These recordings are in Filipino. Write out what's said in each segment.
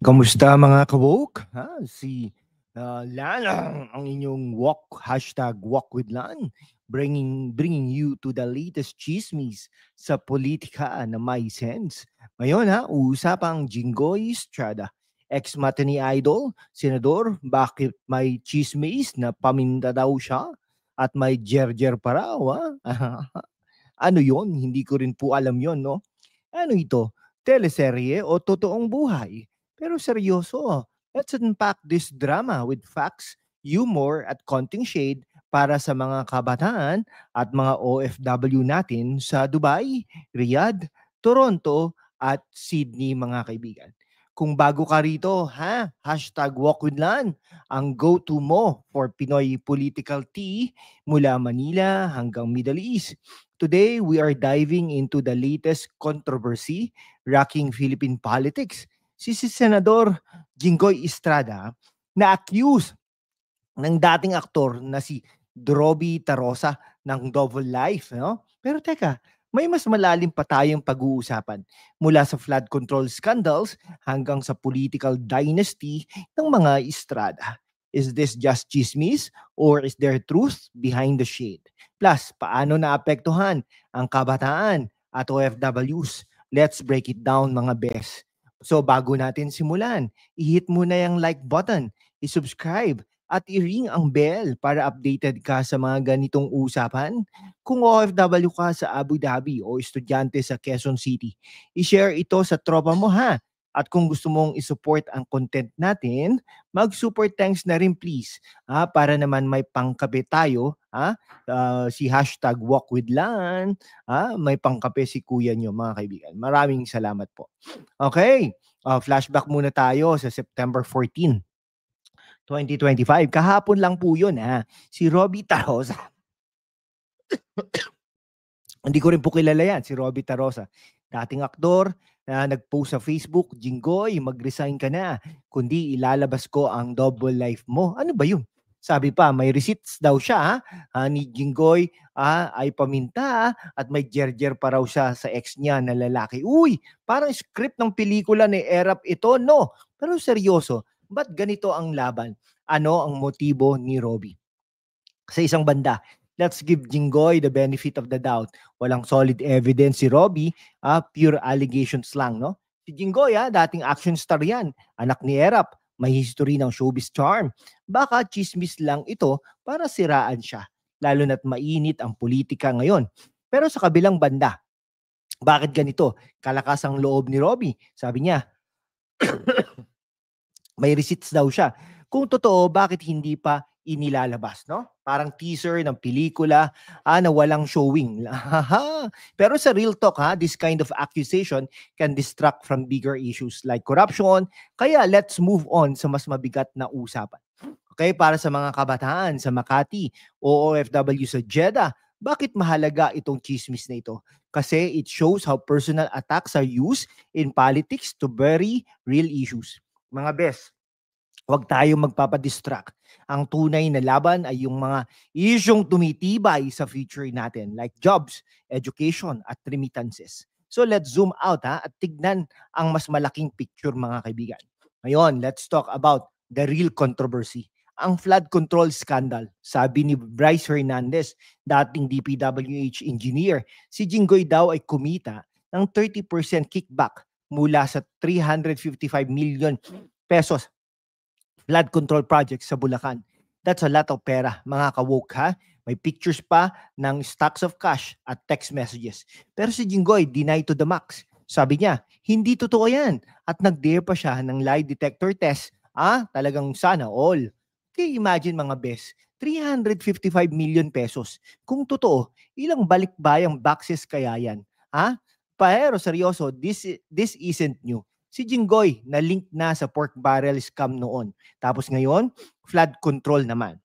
Kamusta mga ka-woke? Lan ang inyong #walk with Lan, bringing you to the latest chismis sa politika na may sense. Ngayon uusapang Jinggoy Estrada, ex-mata ni Idol, senador, bakit may chismis na paminta daw siya at may jerjer pa raw Ano yon? Hindi ko rin po alam yon, no? Ano ito? Teleserye o totoong buhay? Pero seryoso, let's unpack this drama with facts, humor at konting shade para sa mga kabataan at mga OFW natin sa Dubai, Riyadh, Toronto at Sydney mga kaibigan. Kung bago ka rito, #WalkWithLan, ang go-to mo for Pinoy political tea mula Manila hanggang Middle East. Today, we are diving into the latest controversy rocking Philippine politics. Si Senador Jinggoy Estrada na accused ng dating aktor na si Droby Tarosa ng double life. No? Pero teka, may mas malalim pa tayong pag-uusapan mula sa flood control scandals hanggang sa political dynasty ng mga Estrada. Is this just chismis or is there truth behind the shade? Plus, paano naapektuhan ang kabataan at OFWs? Let's break it down mga bes. So bago natin simulan, i-hit mo na yung like button, i-subscribe at i-ring ang bell para updated ka sa mga ganitong usapan. Kung OFW ka sa Abu Dhabi o estudyante sa Quezon City, i-share ito sa tropa mo At kung gusto mong isupport ang content natin, mag-super thanks na rin please. Para naman may pangkape tayo. Si #WalkWithLan. May pangkape si kuya nyo mga kaibigan. Maraming salamat po. Okay, flashback muna tayo sa September 14, 2025. Kahapon lang po yun Si Roby Tarosa. Hindi ko rin po kilala yan, si Roby Tarosa. Dating aktor na nag-post sa Facebook, Jinggoy, mag-resign ka na. Kundi ilalabas ko ang double life mo. Ano ba yun? Sabi pa, may receipts daw siya ni Jinggoy ay paminta at may jerjer pa raw siya sa ex niya na lalaki. Uy, parang script ng pelikula ni Erap ito, no? Pero seryoso, ba't ganito ang laban? Ano ang motibo ni Roby? Sa isang banda, let's give Jinggoy the benefit of the doubt. Walang solid evidence si Roby, pure allegations lang, no? Si Jinggoy, dating action star yan, anak ni Erap, may history ng showbiz charm. Baka chismis lang ito para siraan siya, lalo na't mainit ang politika ngayon. Pero sa kabilang banda, bakit ganito? Kalakas ang loob ni Roby. Sabi niya, may receipts daw siya. Kung totoo, bakit hindi pa inilalabas, no? Parang teaser ng pelikula na walang showing. Pero sa real talk, this kind of accusation can distract from bigger issues like corruption. Kaya let's move on sa mas mabigat na usapan. Okay, para sa mga kabataan sa Makati o OFW sa Jeddah, bakit mahalaga itong chismis na ito? Kasi it shows how personal attacks are used in politics to bury real issues. Mga best, huwag tayong magpapadistract. Ang tunay na laban ay yung mga isyong tumitibay sa future natin like jobs, education at remittances. So let's zoom out at tignan ang mas malaking picture mga kaibigan. Ngayon, let's talk about the real controversy. Ang flood control scandal. Sabi ni Bryce Hernandez, dating DPWH engineer, si Jinggoy daw ay kumita ng 30% kickback mula sa 355 million pesos flood control project sa Bulacan. That's a lot of pera, mga ka-woke May pictures pa ng stacks of cash at text messages. Pero si Jinggoy, deny to the max. Sabi niya, hindi totoo yan. At nag-dare pa siya ng lie detector test. Talagang sana all. Okay, imagine mga bes, 355 million pesos. Kung totoo, ilang balikbayang boxes kaya yan? Pero seryoso, this isn't new. Si Jinggoy na link na sa pork barrel scam noon. Tapos ngayon, flood control naman.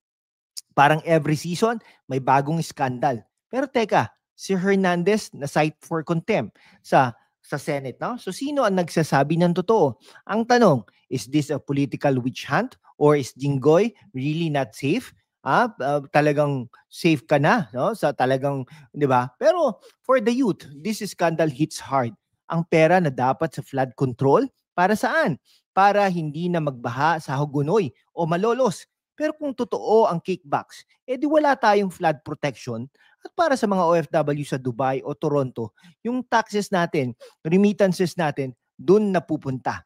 Parang every season, may bagong scandal. Pero teka, si Hernandez na cite for contempt sa Senate, no? So sino ang nagsasabi ng totoo? Ang tanong, is this a political witch hunt or is Jinggoy really not safe? Talagang safe ka na, no? Sa talagang, 'di ba? Pero for the youth, this scandal hits hard. Ang pera na dapat sa flood control, para saan? para hindi na magbaha sa Hagonoy o Malolos. Pero kung totoo ang kickbacks, edi wala tayong flood protection. At para sa mga OFW sa Dubai o Toronto, yung taxes natin, remittances natin, dun napupunta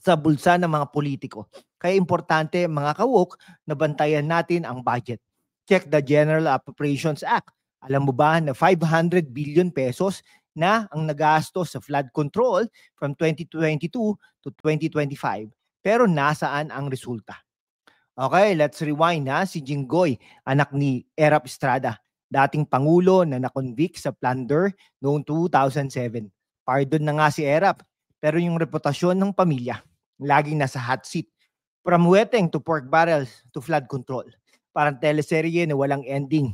sa bulsa ng mga politiko. Kaya importante mga kawok na bantayan natin ang budget. Check the General Appropriations Act. Alam mo ba na 500 billion pesos na ang nagastos sa flood control from 2022 to 2025. Pero nasaan ang resulta? Okay, let's rewind ha. Si Jinggoy, anak ni Erap Estrada, dating pangulo na nakonvict sa plunder noong 2007. Pardon na nga si Erap, pero yung reputasyon ng pamilya, laging nasa hot seat. From weteng to pork barrels to flood control. Parang teleserye na walang ending.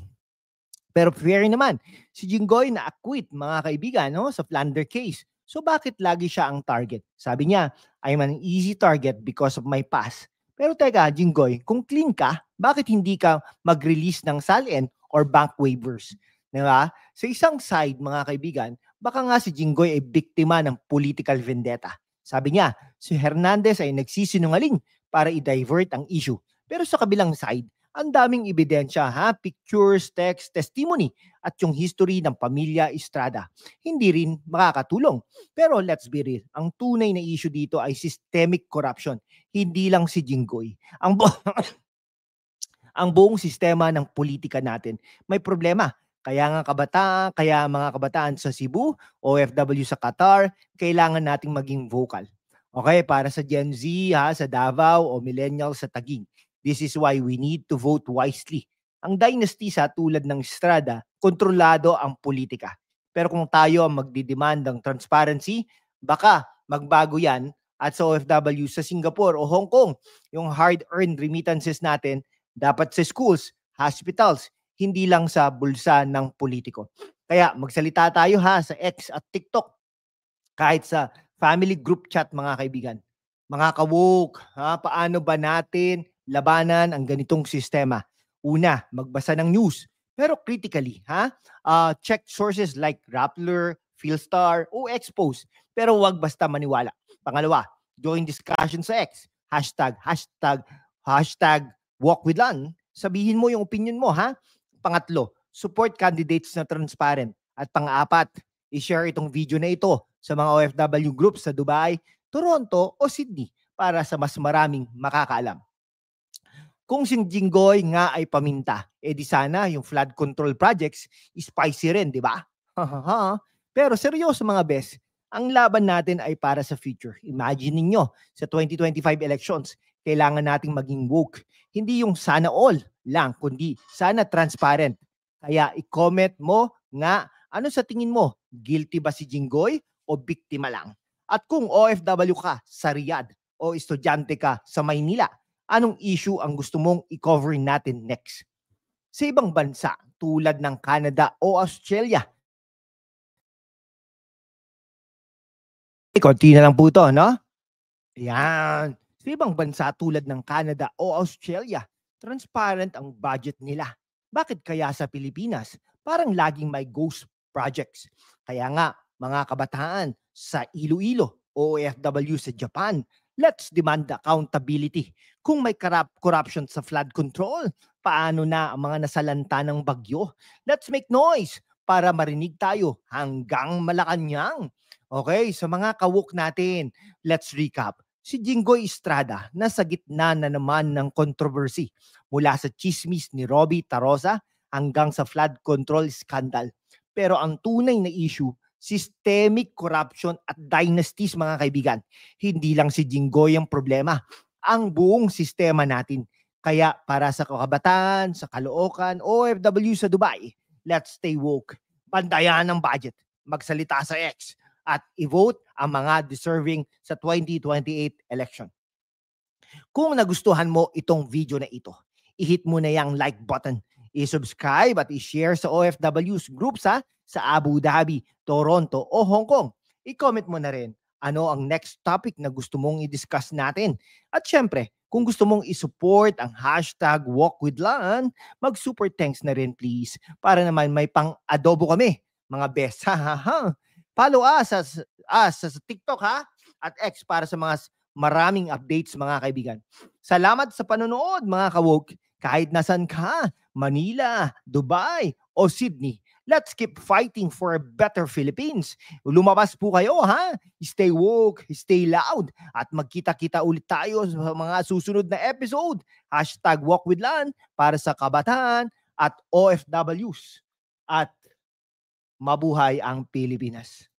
Pero fair naman, si Jinggoy na-acquit mga kaibigan no, sa plunder case. So bakit lagi siya ang target? Sabi niya, I'm an easy target because of my past. Pero teka, Jinggoy, kung clean ka, bakit hindi ka mag-release ng SALN or bank waivers? Diba? Sa isang side, mga kaibigan, baka nga si Jinggoy ay biktima ng political vendetta. Sabi niya, si Hernandez ay nagsisinungaling para i-divert ang issue. Pero sa kabilang side, ang daming ebidensya, pictures, text, testimony, at yung history ng pamilya Estrada. Hindi rin makakatulong. Pero let's be real, ang tunay na issue dito ay systemic corruption. Hindi lang si Jinggoy. Ang buong sistema ng politika natin may problema. Kaya mga kabataan sa Cebu, OFW sa Qatar, kailangan nating maging vocal. Okay, para sa Gen Z, sa Davao o millennials sa Taguig. This is why we need to vote wisely. Ang dynasty sa tulad ng Estrada, kontrolado ang politika. Pero kung tayo ang magdidemand ng transparency, baka magbago yan at sa OFW sa Singapore o Hong Kong, yung hard-earned remittances natin dapat sa schools, hospitals, hindi lang sa bulsa ng politiko. Kaya magsalita tayo sa X at TikTok, kahit sa family group chat mga kaibigan. Mga kawok, paano ba natin labanan ang ganitong sistema? Una, magbasa ng news. Pero critically, check sources like Rappler, Philstar, o Expose. Pero wag basta maniwala. Pangalawa, join discussion sa X. Hashtag walk with Lan. Sabihin mo yung opinion mo, Pangatlo, support candidates na transparent. At pang-apat, i-share itong video na ito sa mga OFW groups sa Dubai, Toronto o Sydney para sa mas maraming makakaalam. Kung si Jinggoy nga ay paminta, di sana yung flood control projects spicy rin, di ba? Pero seryoso mga bes, ang laban natin ay para sa future. Imagine ninyo, sa 2025 elections, kailangan nating maging woke. Hindi yung sana all lang, kundi sana transparent. Kaya i-comment mo nga, ano sa tingin mo? Guilty ba si Jinggoy o biktima lang? At kung OFW ka sa Riyadh o estudyante ka sa Maynila, anong issue ang gusto mong i-cover natin next? Sa ibang bansa tulad ng Canada o Australia, konti na lang po ito, no? Ayan. Sa ibang bansa tulad ng Canada o Australia, transparent ang budget nila. Bakit kaya sa Pilipinas, parang laging may ghost projects? Kaya nga, mga kabataan sa Iloilo o OFW sa Japan, let's demand accountability. Kung may corruption sa flood control, paano na ang mga nasalanta ng bagyo? Let's make noise para marinig tayo hanggang Malacanang. Okay, sa mga kawok natin, let's recap. Si Jinggoy Estrada nasa gitna na naman ng controversy mula sa chismis ni Robbie Tarosa hanggang sa flood control scandal. Pero ang tunay na issue, systemic corruption at dynasties mga kaibigan. Hindi lang si Jinggoy ang problema, ang buong sistema natin. Kaya para sa kabataan, sa Caloocan, OFW sa Dubai, let's stay woke. Bandayan ang budget, magsalita sa X, at i-vote ang mga deserving sa 2028 election. Kung nagustuhan mo itong video na ito, i-hit mo na yung like button, i-subscribe at i-share sa OFW's groups sa Abu Dhabi, Toronto o Hong Kong. I-comment mo na rin ano ang next topic na gusto mong i-discuss natin. At syempre, kung gusto mong i-support ang hashtag #WalkWithLan, mag-super thanks na rin please para naman may pang-adobo kami, mga best. Follow us sa TikTok at X para sa mga maraming updates mga kaibigan. Salamat sa panonood mga ka-woke. Kahit nasan ka, Manila, Dubai, o Sydney, let's keep fighting for a better Philippines. Lumabas po kayo ha. Stay woke, stay loud, at magkita-kita ulit tayo sa mga susunod na episode. #WalkWithLan para sa kabataan at OFWs. At mabuhay ang Pilipinas.